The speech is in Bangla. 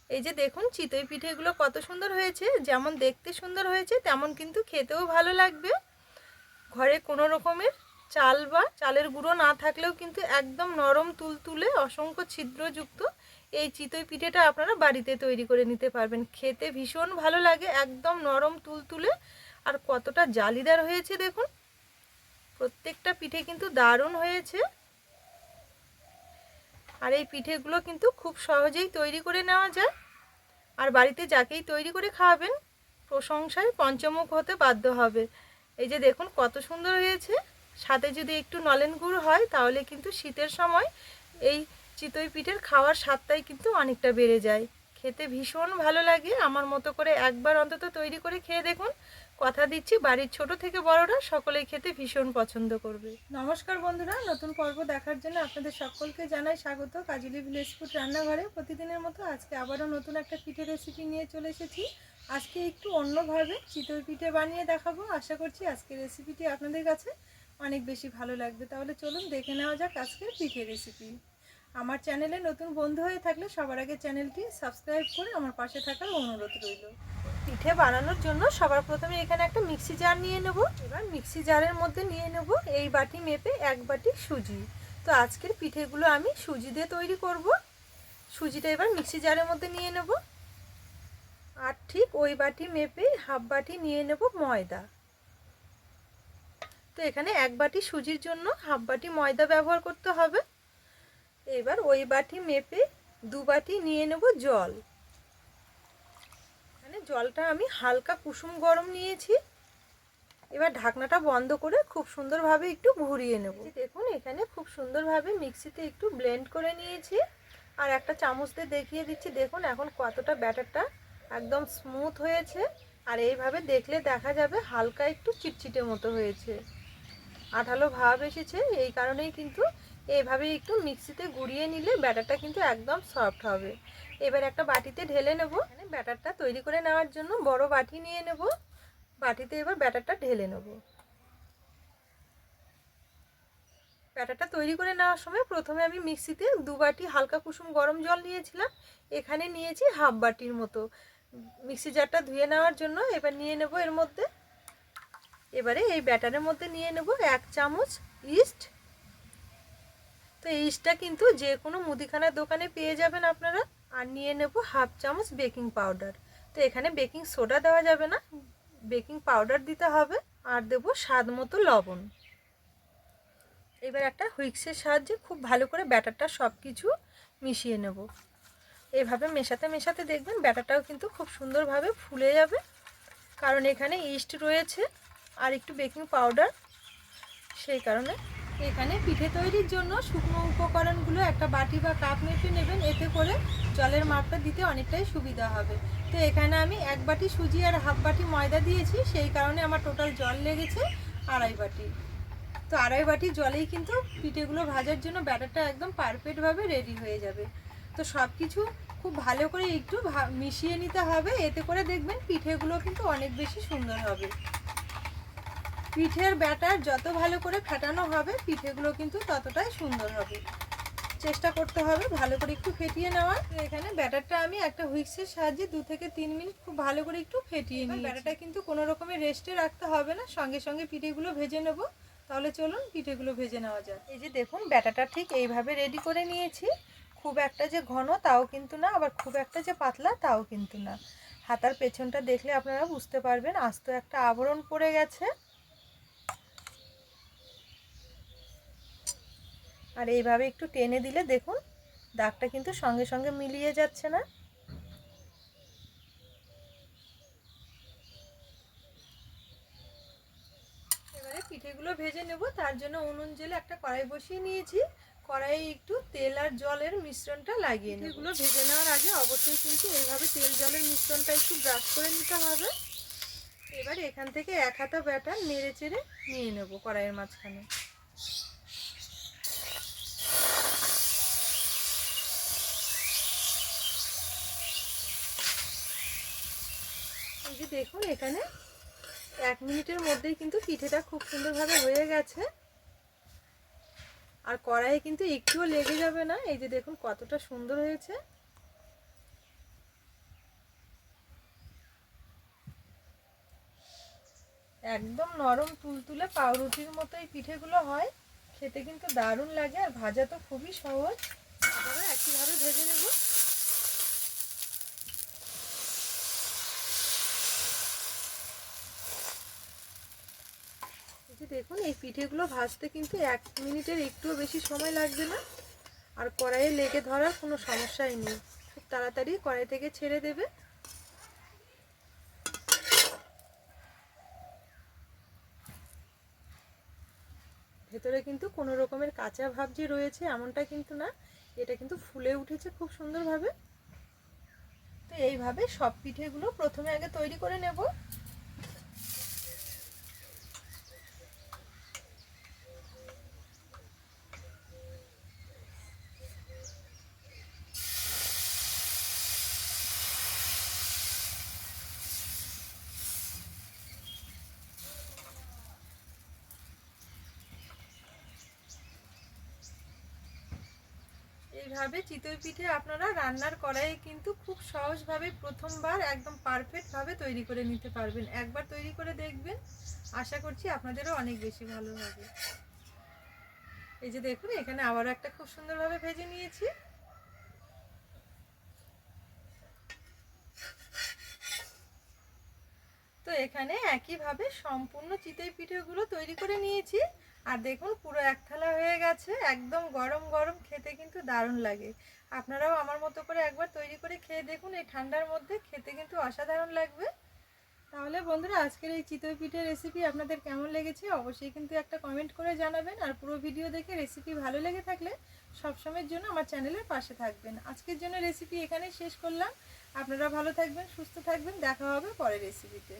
এই যে দেখুন চিতই পিঠেগুলো কত সুন্দর হয়েছে, যেমন দেখতে সুন্দর হয়েছে তেমন কিন্তু খেতেও ভালো লাগবে। ঘরে কোনো রকমের চাল বা চালের গুঁড়ো না থাকলেও কিন্তু একদম নরম তুলতুলে অসংখ্য ছিদ্রযুক্ত এই চিতই পিঠেটা আপনারা বাড়িতে তৈরি করে নিতে পারবেন। খেতে ভীষণ ভালো লাগে, একদম নরম তুলতুলে আর কতটা জালিদার হয়েছে দেখুন। প্রত্যেকটা পিঠে কিন্তু দারুণ হয়েছে। আর এই পিঠেগুলো কিন্তু খুব সহজেই তৈরি করে নেওয়া যায়। আর বাড়িতে যাকেই তৈরি করে খাওয়াবেন প্রশংসায় পঞ্চমুখ হতে বাধ্য হবে। এই যে দেখুন কত সুন্দর হয়েছে। সাথে যদি একটু নলেন গুড় হয় তাহলে কিন্তু শীতের সময় এই চিতই পিঠের খাওয়ার স্বাদটাই কিন্তু অনেকটা বেড়ে যায়। খেতে ভীষণ ভালো লাগে। আমার মতো করে একবার অন্তত তৈরি করে খেয়ে দেখুন। কথা দিচ্ছি বাড়ির ছোট থেকে বড়রা সকলেই খেতে ভীষণ পছন্দ করবে। নমস্কার বন্ধুরা, নতুন পর্ব দেখার জন্য আপনাদের সকলকে জানাই স্বাগত কাজলি ভিলেজ ফুড রান্নাঘরে। প্রতিদিনের মতো আজকে আবারও নতুন একটা পিঠে রেসিপি নিয়ে চলে এসেছি। আজকে একটু অন্যভাবে চিতই পিঠে বানিয়ে দেখাবো। আশা করছি আজকের রেসিপিটি আপনাদের কাছে অনেক বেশি ভালো লাগবে। তাহলে চলুন দেখে নেওয়া যাক আজকের পিঠে রেসিপি। আমার চ্যানেলে নতুন বন্ধু হয়ে থাকলে সবার আগে চ্যানেলটি সাবস্ক্রাইব করে আমার পাশে থাকার অনুরোধ রইল। পিঠে বানানোর জন্য সবার প্রথমে এখানে একটা মিক্সি জার নিয়ে নেব। এবার মিক্সি জারের মধ্যে নিয়ে নেব এই বাটি মেপে 1 বাটি সুজি। তো আজকের পিঠেগুলো আমি সুজি দিয়ে তৈরি করব। সুজিটা এবার মিক্সি জারের মধ্যে নিয়ে নেব। আর ঠিক ওই বাটি মেপে 1/2 বাটি নিয়ে নেব ময়দা। তো এখানে 1 বাটি সুজির জন্য 1/2 বাটি ময়দা ব্যবহার করতে হবে। এবার ওই বাটি মেপে 2 বাটি নিয়ে নেব জল। এখানে জলটা আমি হালকা কুসুম গরম নিয়েছি। এবার ঢাকনাটা বন্ধ করে খুব সুন্দরভাবে একটু ঘুরিয়ে নেব। দেখুন এখানে খুব সুন্দরভাবে মিক্সিতে একটু ব্লেন্ড করে নিয়েছি। আর একটা চামচ দিয়ে দেখিয়ে দিচ্ছি, দেখুন এখন কতটা ব্যাটারটা একদম স্মুথ হয়েছে। আর এইভাবে দেখলে দেখা যাবে হালকা একটু চিটচিটে মতো হয়েছে, আঠালো ভাব এসেছে। এই কারণেই কিন্তু এইভাবে একটু মিক্সিতে গুঁড়িয়ে নিলে ব্যাটারটা কিন্তু একদম সফট হবে। এবার একটা বাটিতে ঢেলে নেব। এখানে ব্যাটারটা তৈরি করে নেওয়ার জন্য বড় বাটি নিয়ে নেব। বাটিতে এবার ব্যাটারটা ঢেলে নেব। ব্যাটারটা তৈরি করে নেওয়ার সময় প্রথমে আমি মিক্সিতে 2 বাটি হালকা কুসুম গরম জল নিয়েছিলাম। এখানে নিয়েছি 1/2 বাটির মতো। মিক্সি জারটা ধুয়ে নেওয়ার জন্য এবার নিয়ে নেব এর মধ্যে। এবারে এই ব্যাটারের মধ্যে নিয়ে নেব 1 চামচ ইস্ট। তো এই ইস্টটা কিন্তু যে কোনো মুদিখানার দোকানে পেয়ে যাবেন আপনারা। আর নিয়ে নেব 1/2 চামচ বেকিং পাউডার। তো এখানে বেকিং সোডা দেওয়া যাবে না, বেকিং পাউডার দিতে হবে। আর দেব স্বাদ মতো লবণ। এবার একটা হুইক্সের সাহায্যে খুব ভালো করে ব্যাটারটা সব কিছু মিশিয়ে নেব। এভাবে মেশাতে মেশাতে দেখবেন ব্যাটারটাও কিন্তু খুব সুন্দরভাবে ফুলে যাবে, কারণ এখানে ইস্ট রয়েছে আর একটু বেকিং পাউডার। সেই কারণে এখানে পিঠে তৈরির জন্য শুকনো উপকরণগুলো একটা বাটি বা কাপ মেপে নেবেন, এতে করে জলের মাপটা দিতে অনেকটাই সুবিধা হবে। তো এখানে আমি 1 বাটি সুজি আর 1/2 বাটি ময়দা দিয়েছি, সেই কারণে আমার টোটাল জল লেগেছে 2.5 বাটি। তো 2.5 বাটি জলেই কিন্তু পিঠেগুলো ভাজার জন্য ব্যাটারটা একদম পারফেক্টভাবে রেডি হয়ে যাবে। তো সব কিছু খুব ভালো করে একটু মিশিয়ে নিতে হবে, এতে করে দেখবেন পিঠেগুলো কিন্তু অনেক বেশি সুন্দর হবে। পিঠের ব্যাটার যত ভালো করে ফেটানো হবে পিঠেগুলো কিন্তু ততটাই সুন্দর হবে। চেষ্টা করতে হবে ভালো করে একটু ফেটিয়ে নেওয়ার। এখানে ব্যাটারটা আমি একটা হুইক্সের সাহায্যে 2 থেকে 3 মিনিট খুব ভালো করে একটু ফেটিয়ে নিই। ব্যাটারটা কিন্তু কোনো রকমের রেস্টে রাখতে হবে না, সঙ্গে সঙ্গে পিঠেগুলো ভেজে নেব। তাহলে চলুন পিঠেগুলো ভেজে নেওয়া যাক। এই যে দেখুন ব্যাটারটা ঠিক এইভাবে রেডি করে নিয়েছি। খুব একটা যে ঘন তাও কিন্তু না, আবার খুব একটা যে পাতলা তাও কিন্তু না। হাতার পেছনটা দেখলে আপনারা বুঝতে পারবেন আস্ত একটা আবরণ পড়ে গেছে। আর এইভাবে একটু টেনে দিলে দেখুন দাগটা কিন্তু সঙ্গে সঙ্গে মিলিয়ে যাচ্ছে না। এবারে পিঠেগুলো ভেজে নেব। তার জন্য উনুন জেলে একটা কড়াই বসিয়ে নিয়েছি। কড়াইয়ে একটু তেল আর জলের মিশ্রণটা লাগিয়ে নেব। এগুলো ভেজে নেওয়ার আগে অবশ্যই কিন্তু এইভাবে তেল জলের মিশ্রণটা একটু ব্রাশ করে নিতে হবে। এবার এখান থেকে 1 হাতা ব্যাটার নেড়ে চেড়ে নিয়ে নেব কড়াইয়ের মাঝখানে। এই যে দেখুন এখানে 1 মিনিটের মধ্যেই কিন্তু পিঠেটা খুব সুন্দরভাবে হয়ে গেছে। আর কড়াইয়ে কিন্তু একটুও লেগে যাবে না। এই যে দেখুন কতটা সুন্দর হয়েছে। একদম নরম তুলতুলে পাউরুটির মতো এই পিঠেগুলো হয়, খেতে কিন্তু দারুণ লাগে আর ভাজা তো খুবই সহজ। আবারও একইভাবে ভেজে নেব। দেখুন এই পিঠেগুলো ভাজতে কিন্তু 1 মিনিটের একটুও বেশি সময় লাগবে না, আর কড়াইয়ে লেগে ধরার কোনো সমস্যাই নেই, খুব তাড়াতাড়ি কড়াই থেকে ছেড়ে দেবে। ভেতরে কিন্তু কোনো রকমের কাঁচা ভাব যে রয়েছে এমনটা কিন্তু না, এটা কিন্তু ফুলে উঠেছে খুব সুন্দরভাবে। তো এইভাবে সব পিঠেগুলো প্রথমে আগে তৈরি করে নেব। এইভাবে চিতই পিঠে আপনারা রান্নার কড়াইয়ে কিন্তু খুব সহজভাবে প্রথমবার একদম পারফেক্টভাবে তৈরি করে নিতে পারবেন। একবার তৈরি করে দেখবেন, আশা করছি আপনাদেরও অনেক বেশি ভালো হবে। এই যে দেখুন এখানে আবারও একটা খুব সুন্দরভাবে ভেজে নিয়েছি। তো এখানে একইভাবে সম্পূর্ণ চিতই পিঠেগুলো তৈরি করে নিয়েছি। আর দেখুন পুরো এক থালা হয়ে গেছে, একদম গরম গরম, খেতে কিন্তু দারুণ লাগে। আপনারাও আমার মতো করে একবার তৈরি করে খেয়ে দেখুন, এই ঠান্ডার মধ্যে খেতে কিন্তু অসাধারণ লাগবে। তাহলে বন্ধুরা আজকের এই চিতই পিঠের রেসিপি আপনাদের কেমন লেগেছে অবশ্যই কিন্তু একটা কমেন্ট করে জানাবেন। আর পুরো ভিডিও দেখে রেসিপি ভালো লেগে থাকলে সবসময়ের জন্য আমার চ্যানেলের পাশে থাকবেন। আজকের জন্য রেসিপি এখানেই শেষ করলাম। আপনারা ভালো থাকবেন, সুস্থ থাকবেন, দেখা হবে পরের রেসিপিতে।